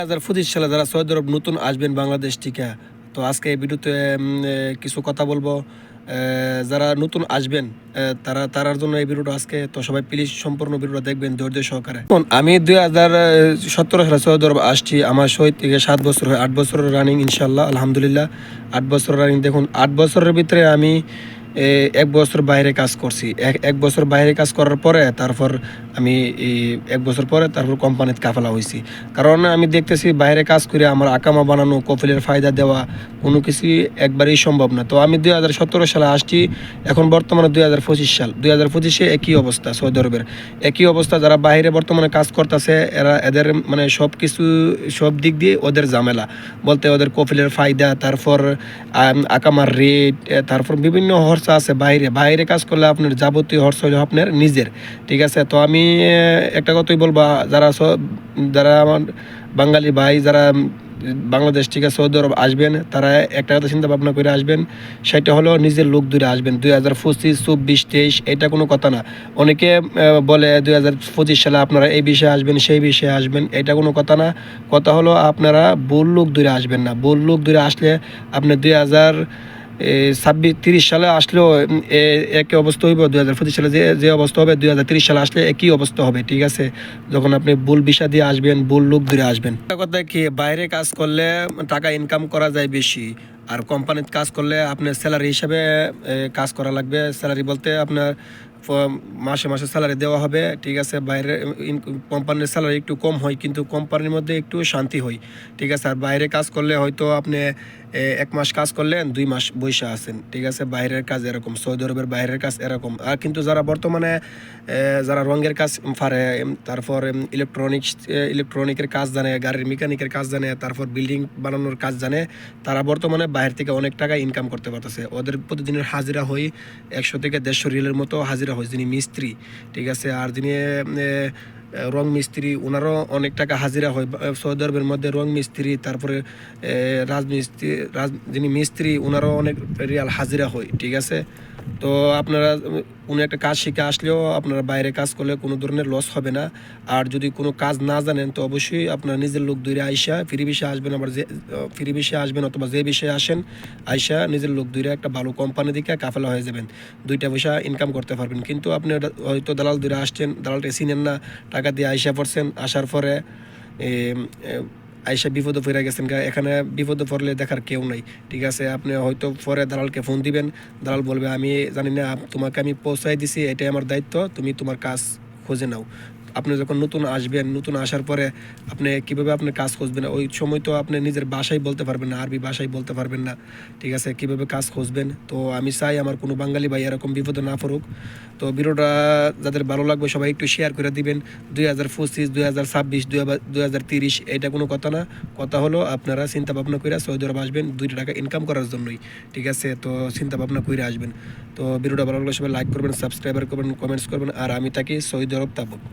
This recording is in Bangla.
2025 সালে যারা সৌদি আরব নতুন আসবেন বাংলাদেশ থেকে, তো আজকে এই ভিডিওতে কিছু কথা বলবো। যারা নতুন আসবেন তারার জন্য এই ভিডিওটা আজকে। তো সবাই প্লিজ সম্পূর্ণ ভিডিওটা দেখবেন ধৈর্য সহকারে। আমি 2017 সালে সৌদি আরব আসছি। আমার সহিত থেকে 7 বছর হয়, 8 বছরের রানিং ইনশাল্লাহ আলহামদুলিল্লাহ। 8 বছর রানিং। দেখুন 8 বছরের ভিতরে আমি 1 বছর বাইরে কাজ করছি। এক বছর বাইরে কাজ করার পরে তারপর আমি 1 বছর পরে তারপর কোম্পানিতে কাফেলা হয়েছি। কারণ আমি দেখতেছি বাইরে কাজ করে আমার আকামা বানানো, কফিলের ফায়দা দেওয়া কোনো কিছুই একবারেই সম্ভব না। তো আমি 2017 সালে আসছি। এখন বর্তমানে 2025 সাল। 2025-এ একই অবস্থা সৌদি আরবের। একই অবস্থা, যারা বাইরে বর্তমানে কাজ করতেছে এদের মানে সব দিক দিয়ে ওদের ঝামেলা বলতে ওদের কফিলের ফায়দা, তারপর আকামার রেট, তারপর বিভিন্ন খরচা আছে। বাইরে কাজ করলে আপনার যাবতীয় খরচা হলো আপনার নিজের। ঠিক আছে। তো আমি একটা কথাই বলবো, যারা আমার বাঙালি ভাই যারা বাংলাদেশ থেকে সৌদি আরব আসবেন, তারা একটা কথা চিন্তা ভাবনা করে আসবেন, সেটা হলো নিজের লোক দূরে আসবেন। 2025, 24, 23 এটা কোনো কথা না। অনেকে বলে 2025 সালে আপনারা এই বিষয়ে আসবেন, সেই বিষয়ে আসবেন, এটা কোনো কথা না। কথা হলো আপনারা ভুল লোক দূরে আসবেন না। ভুল লোক দূরে আসলে আপনি 2026-30 সালে আসলেও একই অবস্থা হইব। 2025 সালে যে অবস্থা হবে 2030 সালে আসলে একই অবস্থা হবে। ঠিক আছে। যখন আপনি ভুল বিষয় দিয়ে আসবেন, ভুল লোক ধরে আসবেন। একটা কথা কি, বাইরে কাজ করলে টাকা ইনকাম করা যায় বেশি, আর কোম্পানিতে কাজ করলে আপনার স্যালারি হিসাবে কাজ করা লাগবে। স্যালারি বলতে আপনার মাসে মাসে স্যালারি দেওয়া হবে। ঠিক আছে। বাইরে কোম্পানির স্যালারি একটু কম হয়, কিন্তু কোম্পানির মধ্যে একটু শান্তি হয়। ঠিক আছে। আর বাইরে কাজ করলে হয়তো আপনি 1 মাস কাজ করলেন, 2 মাস বৈশা আছেন। ঠিক আছে। বাইরের কাজ এরকম, সৌদি আরবের বাইরের কাজ এরকম। আর কিন্তু যারা বর্তমানে যারা রঙের কাজ পারে, তারপর ইলেকট্রনিকের কাজ জানে, গাড়ির মেকানিকের কাজ জানে, তারপর বিল্ডিং বানানোর কাজ জানে, তারা বর্তমানে বাইরে থেকে অনেক টাকা ইনকাম করতে পারতেছে। ওদের প্রতিদিনের হাজিরা হয় 100 থেকে 150 রিয়ালের মতো হাজিরা হয়, যিনি মিস্ত্রি। ঠিক আছে। আর যিনি রং মিস্ত্রি, ওনারও অনেক টাকা হাজিরা হয় সৌদি আরবের মধ্যে। রং মিস্ত্রি, তারপরে যিনি মিস্ত্রি, ওনারও অনেক রিয়াল হাজিরা হয়। ঠিক আছে। তো আপনারা কোনো একটা কাজ শিখে আসলেও আপনারা বাইরে কাজ করলে কোনো ধরনের লস হবে না। আর যদি কোনো কাজ না জানেন, তো অবশ্যই আপনার নিজের লোক দূরে আইসা ফ্রি বিষয়ে আসবেন। আবার যে ফ্রি বিষয়ে আসবেন অথবা যে বিষয়ে আসেন, আইসা নিজের লোক দূরে একটা ভালো কোম্পানি দিকে কাফেলা হয়ে যাবেন, 2টা পয়সা ইনকাম করতে পারবেন। কিন্তু আপনি হয়তো দালাল দূরে আসছেন, দালালটা চিনেন না, টাকা দিয়ে আইসা পড়ছেন, আসার পরে আইসা বিপদে পড়ে গেছেন। এখানে বিপদে পড়লে দেখার কেউ নাই। ঠিক আছে। আপনি হয়তো পরে দালালকে ফোন দিবেন, দালাল বলবে আমি জানি না, তোমাকে আমি পৌঁছাই দিছি, এটাই আমার দায়িত্ব, তুমি তোমার কাজ খুঁজে নাও। আপনি যখন নতুন আসবেন, নতুন আসার পরে আপনি কীভাবে আপনার কাজ খুঁজবেন, ওই সময় তো আপনি নিজের ভাষায় বলতে পারবেন না, আরবি ভাষায় বলতে পারবেন না। ঠিক আছে। কীভাবে কাজ খুঁজবেন। তো আমি চাই আমার কোনো বাঙালি ভাই এরকম বিপদে না পড়ুক। তো ভিডিওটা যাদের ভালো লাগবে সবাই একটু শেয়ার করে দিবেন। 2025, 2026, 2030 এটা কোনো কথা না। কথা হলো আপনারা চিন্তা ভাবনা করে সৌদি আরব আসবেন 2 টাকা ইনকাম করার জন্যই। ঠিক আছে। তো চিন্তা ভাবনা করে আসবেন। তো ভিডিওটা ভালো লাগলে সবাই লাইক করবেন, সাবস্ক্রাইবার করবেন, কমেন্টস করবেন। আর আমি থাকি সৌদি আরব তাবুক।